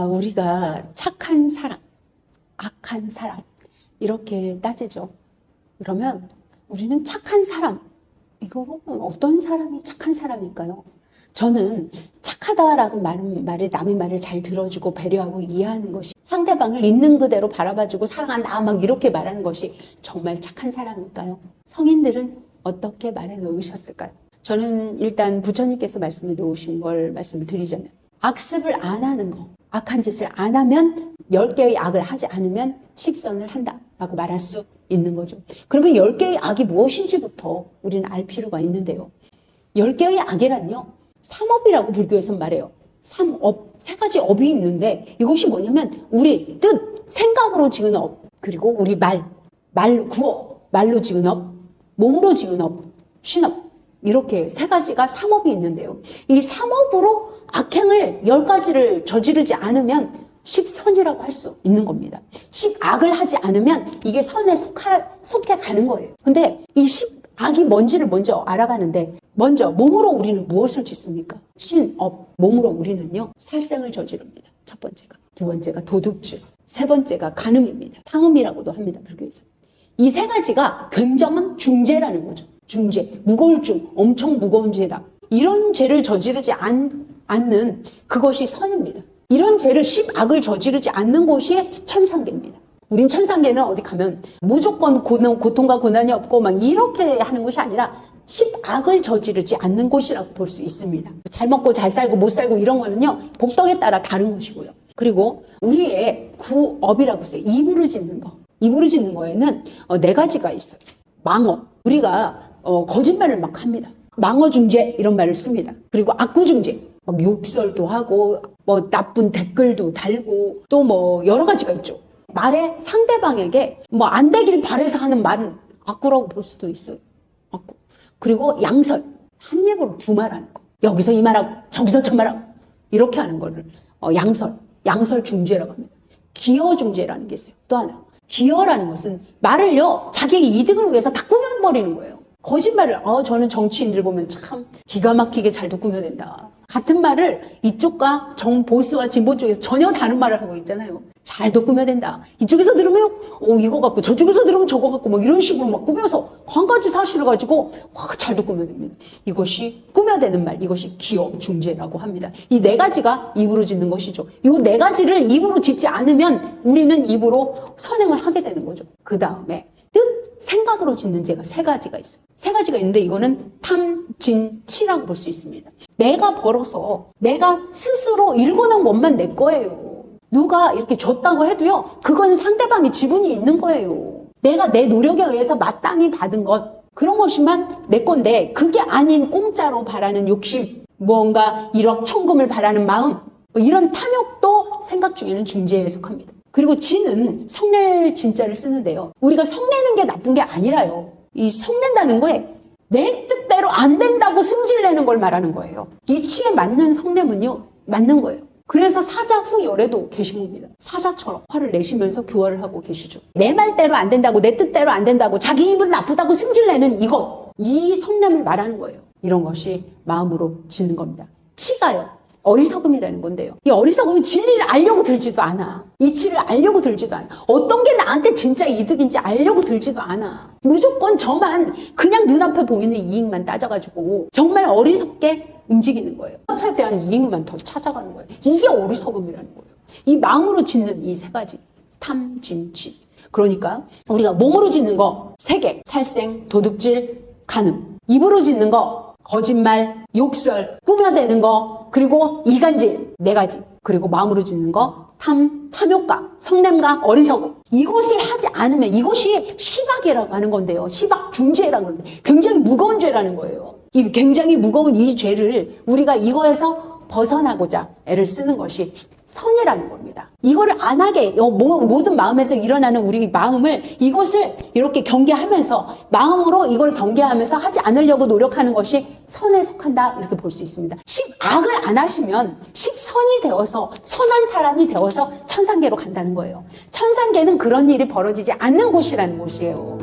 우리가 착한 사람, 악한 사람 이렇게 따지죠. 그러면 우리는 착한 사람, 이거 어떤 사람이 착한 사람일까요? 저는 착하다라는 말을 남의 말을 잘 들어주고 배려하고 이해하는 것이, 상대방을 있는 그대로 바라봐주고 사랑한다 막 이렇게 말하는 것이 정말 착한 사람일까요? 성인들은 어떻게 말해 놓으셨을까요? 저는 일단 부처님께서 말씀해 놓으신 걸 말씀을 드리자면, 악습을 안 하는 거, 악한 짓을 안 하면 10개의 악을 하지 않으면 10선을 한다 라고 말할 수 있는 거죠. 그러면 10개의 악이 무엇인지부터 우리는 알 필요가 있는데요. 10개의 악이란요, 삼업이라고 불교에서는 말해요. 삼업, 세 가지 업이 있는데 이것이 뭐냐면 우리 뜻, 생각으로 지은 업, 그리고 우리 구업, 말로 지은 업, 몸으로 지은 업, 신업, 이렇게 세 가지가 삼업이 있는데요. 이 삼업으로 악행을 10가지를 저지르지 않으면 10선이라고 할 수 있는 겁니다. 10악을 하지 않으면 이게 선에 속해 가는 거예요. 근데 이 10악이 뭔지를 먼저 알아가는데, 먼저 몸으로 우리는 무엇을 짓습니까? 신업, 몸으로 우리는요 살생을 저지릅니다. 첫 번째가. 두 번째가 도둑질, 세 번째가 간음입니다. 상음이라고도 합니다, 불교에서. 이 세 가지가 굉장한 중죄라는 거죠. 중죄, 무거울 중, 엄청 무거운 죄다. 이런 죄를 저지르지 않는 그것이 선입니다. 이런 죄를 10악을 저지르지 않는 곳이 천상계입니다. 우린 천상계는 어디 가면 무조건 고통과 고난이 없고 막 이렇게 하는 곳이 아니라 10악을 저지르지 않는 곳이라고 볼 수 있습니다. 잘 먹고 잘 살고 못 살고 이런 거는요 복덕에 따라 다른 것이고요. 그리고 우리의 구업이라고 써요. 입으로 짓는 거. 입으로 짓는 거에는 4가지가 있어요. 망업, 우리가 거짓말을 막 합니다. 망어중재 이런 말을 씁니다. 그리고 악구중재, 막 욕설도 하고 뭐 나쁜 댓글도 달고 또 뭐 여러 가지가 있죠. 말에 상대방에게 뭐 안 되길 바래서 하는 말은 악구라고 볼 수도 있어요. 악구. 그리고 양설, 한 입으로 두 말하는 거. 여기서 이 말하고 저기서 저 말하고 이렇게 하는 거를 양설 중재라고 합니다. 기여중재라는 게 있어요. 또 하나, 기여라는 것은 말을요 자기의 이득을 위해서 다 꾸며버리는 거예요. 거짓말을 저는 정치인들 보면 참 기가 막히게 잘도 꾸며낸다. 같은 말을 이쪽과 보수와 진보 쪽에서 전혀 다른 말을 하고 있잖아요. 잘도 꾸며낸다. 이쪽에서 들으면 이거 같고 저쪽에서 들으면 저거 같고 막 이런 식으로 막 꾸며서 한 가지 사실을 가지고 잘도 꾸며냅니다. 이것이 꾸며대는 말, 이것이 기여 중재라고 합니다. 이 4가지가 입으로 짓는 것이죠. 이 4가지를 입으로 짓지 않으면 우리는 입으로 선행을 하게 되는 거죠. 그 다음에 뜻, 생각으로 짓는 죄가 3가지가 있어요. 3가지가 있는데 이거는 탐, 진, 치라고 볼 수 있습니다. 내가 벌어서 내가 스스로 일궈낸 것만 내 거예요. 누가 이렇게 줬다고 해도요 그건 상대방이 지분이 있는 거예요. 내가 내 노력에 의해서 마땅히 받은 것, 그런 것이만 내 건데 그게 아닌 공짜로 바라는 욕심, 무언가 일확천금을 바라는 마음, 이런 탐욕도 생각 중에는 중죄에 속합니다. 그리고 진은 성낼 진자를 쓰는데요. 우리가 성내는 게 나쁜 게 아니라요. 이 성낸다는 거에 내 뜻대로 안 된다고 승질내는 걸 말하는 거예요. 이치에 맞는 성냄은요, 맞는 거예요. 그래서 사자 후열에도 계신 겁니다. 사자처럼 화를 내시면서 교화를 하고 계시죠. 내 말대로 안 된다고, 내 뜻대로 안 된다고, 자기 기분 나쁘다고 승질내는 이 성냄을 말하는 거예요. 이런 것이 마음으로 짓는 겁니다. 치가요, 어리석음이라는 건데요. 이 어리석음이 진리를 알려고 들지도 않아. 이치를 알려고 들지도 않아. 어떤 게 나한테 진짜 이득인지 알려고 들지도 않아. 무조건 저만 그냥 눈앞에 보이는 이익만 따져가지고 정말 어리석게 움직이는 거예요. 앞에 대한 이익만 더 찾아가는 거예요. 이게 어리석음이라는 거예요. 이 마음으로 짓는 이 3가지. 탐, 진, 치. 그러니까 우리가 몸으로 짓는 거 3개. 살생, 도둑질, 간음. 입으로 짓는 거 거짓말, 욕설, 꾸며대는 거, 그리고 이간질 4가지. 그리고 마음으로 짓는 거 탐욕과 성냄과 어리석음. 이것을 하지 않으면 이것이 시박이라고 하는 건데요. 시박 중죄라고 하는데 굉장히 무거운 죄라는 거예요. 이 굉장히 무거운 이 죄를 우리가 이거에서 벗어나고자 애를 쓰는 것이 선이라는 겁니다. 이거를 안 하게 모든 마음에서 일어나는 우리 마음을, 이것을 이렇게 경계하면서 마음으로 이걸 경계하면서 하지 않으려고 노력하는 것이 선에 속한다, 이렇게 볼 수 있습니다. 10악을 안 하시면 10선이 되어서 선한 사람이 되어서 천상계로 간다는 거예요. 천상계는 그런 일이 벌어지지 않는 곳이라는 곳이에요.